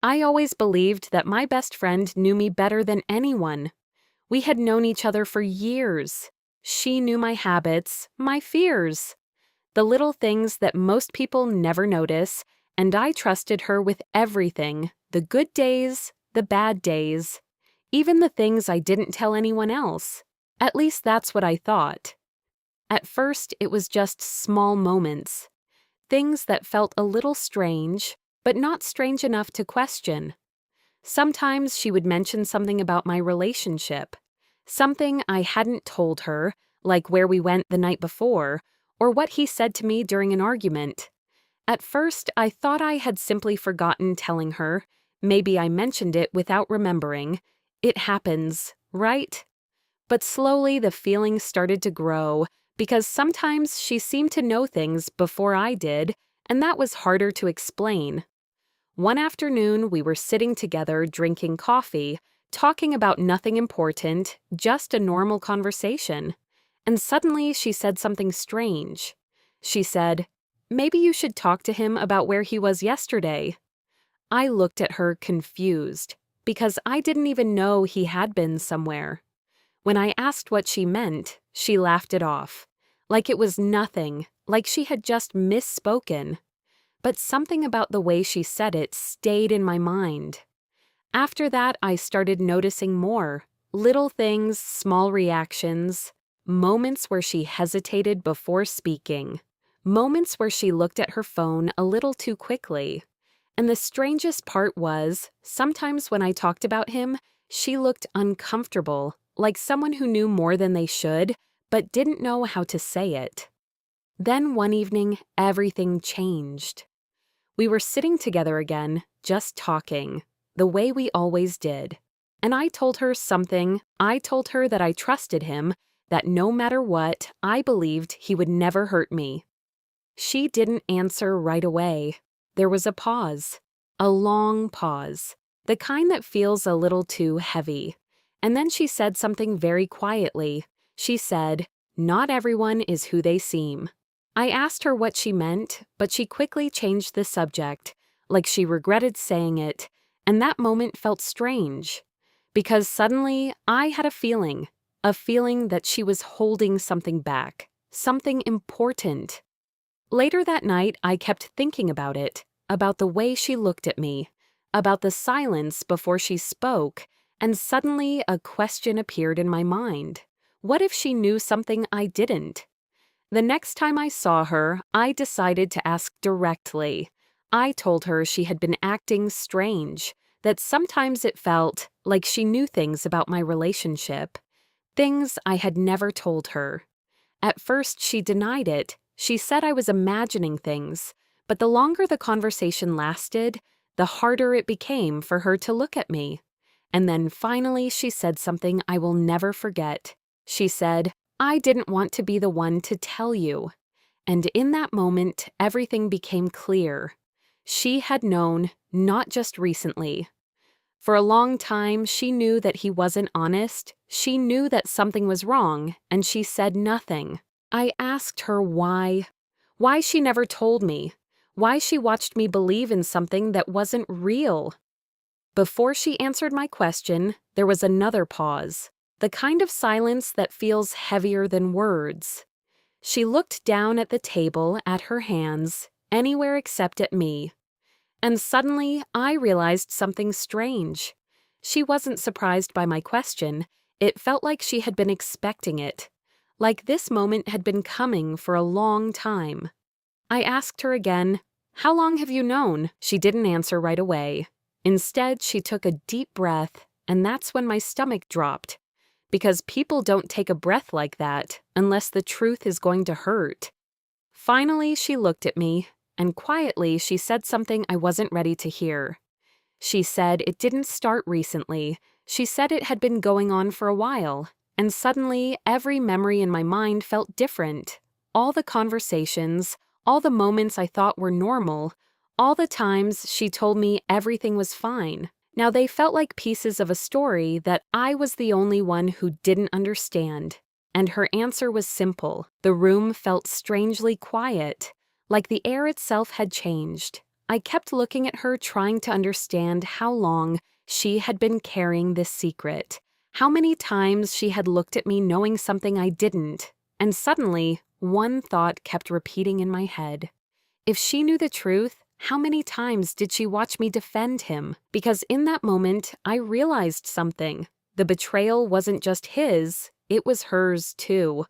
I always believed that my best friend knew me better than anyone. We had known each other for years. She knew my habits, my fears, the little things that most people never notice, and I trusted her with everything, the good days, the bad days, even the things I didn't tell anyone else. At least that's what I thought. At first, it was just small moments, things that felt a little strange, but not strange enough to question. Sometimes she would mention something about my relationship, something I hadn't told her, like where we went the night before, or what he said to me during an argument. At first, I thought I had simply forgotten telling her. Maybe I mentioned it without remembering. It happens, right? But slowly the feeling started to grow, because sometimes she seemed to know things before I did, and that was harder to explain. One afternoon, we were sitting together drinking coffee, talking about nothing important, just a normal conversation. And suddenly she said something strange. She said, "Maybe you should talk to him about where he was yesterday." I looked at her confused, because I didn't even know he had been somewhere. When I asked what she meant, she laughed it off, like it was nothing, like she had just misspoken. But something about the way she said it stayed in my mind. After that, I started noticing more. Little things, small reactions, moments where she hesitated before speaking, moments where she looked at her phone a little too quickly. And the strangest part was, sometimes when I talked about him, she looked uncomfortable, like someone who knew more than they should, but didn't know how to say it. Then one evening, everything changed. We were sitting together again, just talking, the way we always did. And I told her something. I told her that I trusted him, that no matter what, I believed he would never hurt me. She didn't answer right away. There was a pause, a long pause, the kind that feels a little too heavy. And then she said something very quietly. She said, "Not everyone is who they seem." I asked her what she meant, but she quickly changed the subject, like she regretted saying it, and that moment felt strange. Because suddenly, I had a feeling that she was holding something back, something important. Later that night, I kept thinking about it, about the way she looked at me, about the silence before she spoke, and suddenly a question appeared in my mind. What if she knew something I didn't? The next time I saw her, I decided to ask directly. I told her she had been acting strange, that sometimes it felt like she knew things about my relationship, things I had never told her. At first, she denied it. She said I was imagining things, but the longer the conversation lasted, the harder it became for her to look at me. And then finally, she said something I will never forget. She said, "I didn't want to be the one to tell you." And in that moment, everything became clear. She had known, not just recently. For a long time, she knew that he wasn't honest. She knew that something was wrong, and she said nothing. I asked her why she never told me, why she watched me believe in something that wasn't real. Before she answered my question, there was another pause, the kind of silence that feels heavier than words. She looked down at the table, at her hands, anywhere except at me. And suddenly, I realized something strange. She wasn't surprised by my question. It felt like she had been expecting it, like this moment had been coming for a long time. I asked her again, "How long have you known?" She didn't answer right away. Instead, she took a deep breath, and that's when my stomach dropped. Because people don't take a breath like that unless the truth is going to hurt. Finally, she looked at me, and quietly she said something I wasn't ready to hear. She said it didn't start recently. She said it had been going on for a while, and suddenly every memory in my mind felt different. All the conversations, all the moments I thought were normal, all the times she told me everything was fine. Now they felt like pieces of a story that I was the only one who didn't understand. And her answer was simple. The room felt strangely quiet, like the air itself had changed. I kept looking at her, trying to understand how long she had been carrying this secret, how many times she had looked at me knowing something I didn't, and suddenly, one thought kept repeating in my head. If she knew the truth, how many times did she watch me defend him? Because in that moment, I realized something. The betrayal wasn't just his, it was hers too.